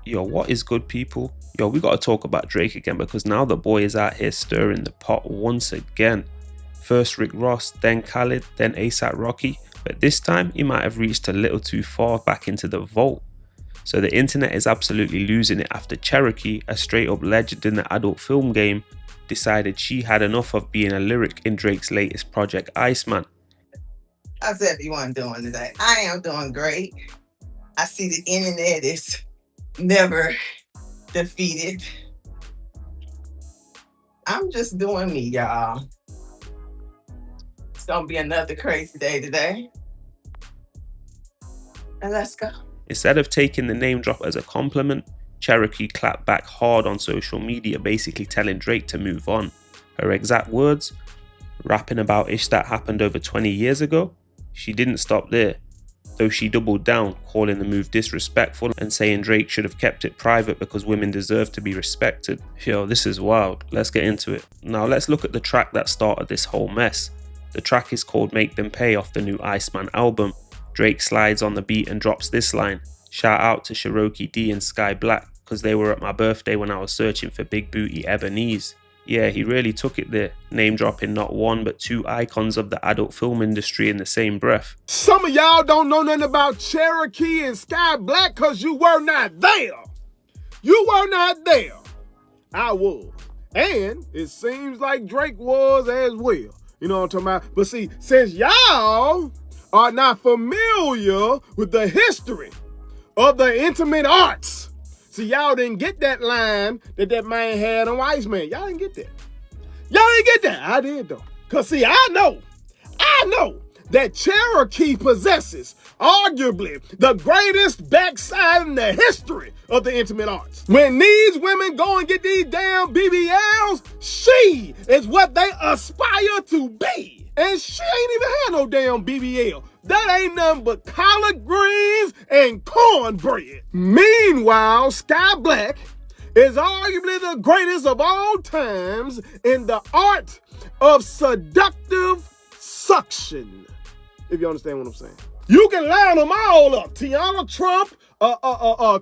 Yo, what is good, people? Yo, we gotta talk about Drake again because now the boy is out here stirring the pot once again. First Rick Ross, then Khaled, then ASAP Rocky, but this time he might have reached a little too far back into the vault. So the internet is absolutely losing it after Cherokee, a straight up legend in the adult film game, decided she had enough of being a lyric in Drake's latest project, Iceman. How's everyone doing today? I am doing great. I see the internet is never defeated. I'm just doing me, y'all. It's gonna be another crazy day today. And let's go. Instead of taking the name drop as a compliment, Cherokee clapped back hard on social media, basically telling Drake to move on. Her exact words, rapping about ish that happened over 20 years ago. She didn't stop there, though she doubled down, calling the move disrespectful and saying Drake should have kept it private because women deserve to be respected. Yo, this is wild. Let's get into it. Now let's look at the track that started this whole mess. The track is called Make Them Pay off the new Iceman album. Drake slides on the beat and drops this line. Shout out to Cherokee D and Sky Black because they were at my birthday when I was searching for big booty Ebonese. Yeah, he really took it there, name dropping not one but two icons of the adult film industry in the same breath. Some of y'all don't know nothing about Cherokee and Sky Black because you were not there. You were not there. I was. And it seems like Drake was as well. You know what I'm talking about? But see, since y'all are not familiar with the history of the intimate arts, see, y'all didn't get that line that man had on Iceman. Y'all didn't get that. Y'all didn't get that. I did, though. Because, see, I know that Cherokee possesses arguably the greatest backside in the history of the intimate arts. When these women go and get these damn BBLs, she is what they aspire to be. And she ain't even had no damn BBL. That ain't nothing but collard greens and cornbread. Meanwhile, Sky Black is arguably the greatest of all times in the art of seductive suction. If you understand what I'm saying. You can line them all up. Tiana Trump,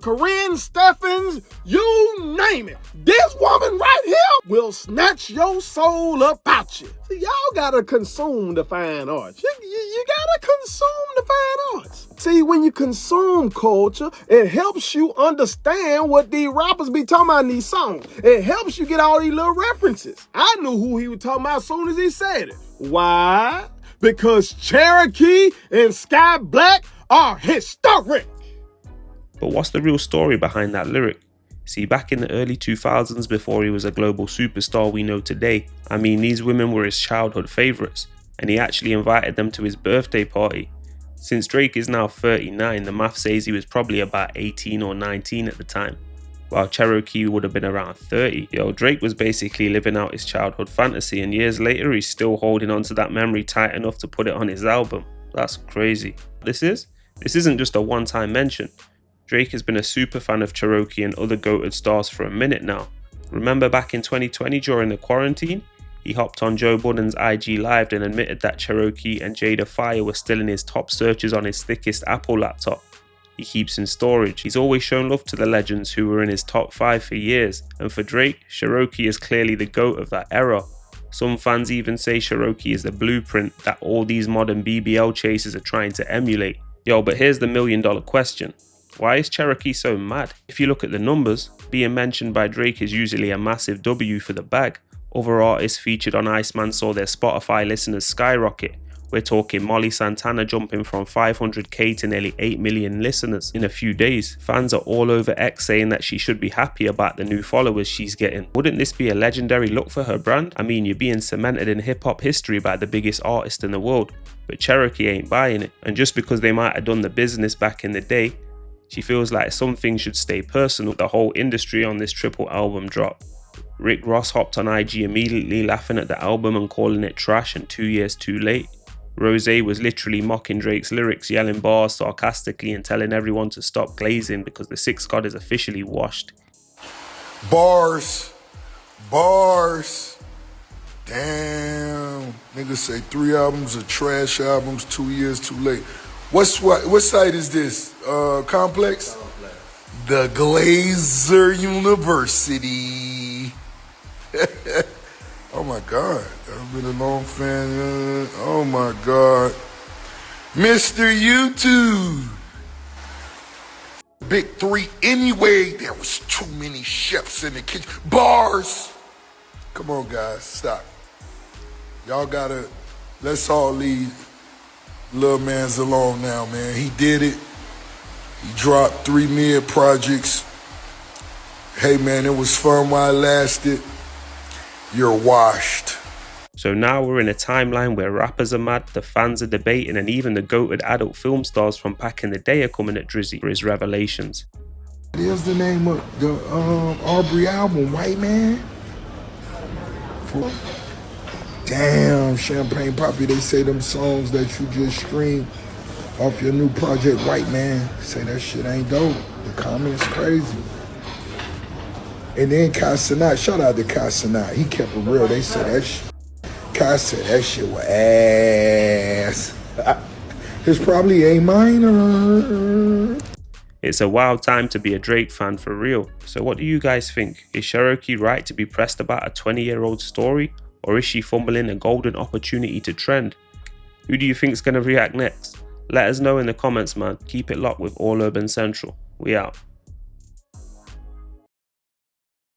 Corinne Steffens, you name it. This woman right here will snatch your soul up out you. See, y'all gotta consume the fine arts. You gotta consume the fine arts. See, when you consume culture, it helps you understand what these rappers be talking about in these songs. It helps you get all these little references. I knew who he was talking about as soon as he said it. Why? Because Cherokee and Sky Black are historic. But what's the real story behind that lyric? See, back in the early 2000s, before he was a global superstar we know today, I mean, these women were his childhood favourites, and he actually invited them to his birthday party. Since Drake is now 39, the math says he was probably about 18 or 19 at the time, while Cherokee would have been around 30. Yo, Drake was basically living out his childhood fantasy, and years later he's still holding on to that memory tight enough to put it on his album. That's crazy. This isn't just a one-time mention. Drake has been a super fan of Cherokee and other goated stars for a minute now. Remember back in 2020 during the quarantine? He hopped on Joe Budden's IG Live and admitted that Cherokee and Jada Fire were still in his top searches on his thickest Apple laptop he keeps in storage. He's always shown love to the legends who were in his top 5 for years, and for Drake, Cherokee is clearly the GOAT of that era. Some fans even say Cherokee is the blueprint that all these modern BBL chasers are trying to emulate. Yo, but here's the million-dollar question. Why is Cherokee so mad? If you look at the numbers, being mentioned by Drake is usually a massive W for the bag. Other artists featured on Iceman saw their Spotify listeners skyrocket. We're talking Molly Santana jumping from 500k to nearly 8 million listeners in a few days. Fans are all over X saying that she should be happy about the new followers she's getting. Wouldn't this be a legendary look for her brand? I mean, you're being cemented in hip-hop history by the biggest artist in the world, but Cherokee ain't buying it. And just because they might have done the business back in the day, she feels like some things should stay personal. The whole industry on this triple album drop. Rick Ross hopped on IG immediately laughing at the album and calling it trash and 2 years too late. Rose was literally mocking Drake's lyrics, yelling bars sarcastically and telling everyone to stop glazing because the Sixth God is officially washed. Bars. Damn. Niggas say 3 albums are trash albums, 2 years too late. What site is this? Complex? The Glazer University. Oh my God, I've been a long fan. Oh my God, Mr. YouTube. Big three anyway. There was too many chefs in the kitchen. Bars. Come on, guys, stop. Y'all gotta. Let's all leave little man's alone now, man. He did it. He dropped 3 mid projects. Hey, man, it was fun while it lasted. You're washed. So now we're in a timeline where rappers are mad, the fans are debating, and even the goated adult film stars from back in the day are coming at Drizzy for his revelations. Here's the name of the Aubrey album, White Man. Damn, Champagne Poppy, they say them songs that you just streamed off your new project, White Man, say that shit ain't dope. The comments crazy. And then Kai Cenat, shout out to Kai Cenat, he kept it real. They said that shit, Kai said that shit was ass. It's probably A minor. It's a wild time to be a Drake fan for real. So what do you guys think? Is Cherokee right to be pressed about a 20-year-old story? Or is she fumbling a golden opportunity to trend? Who do you think is going to react next? Let us know in the comments, man. Keep it locked with All Urban Central. We out.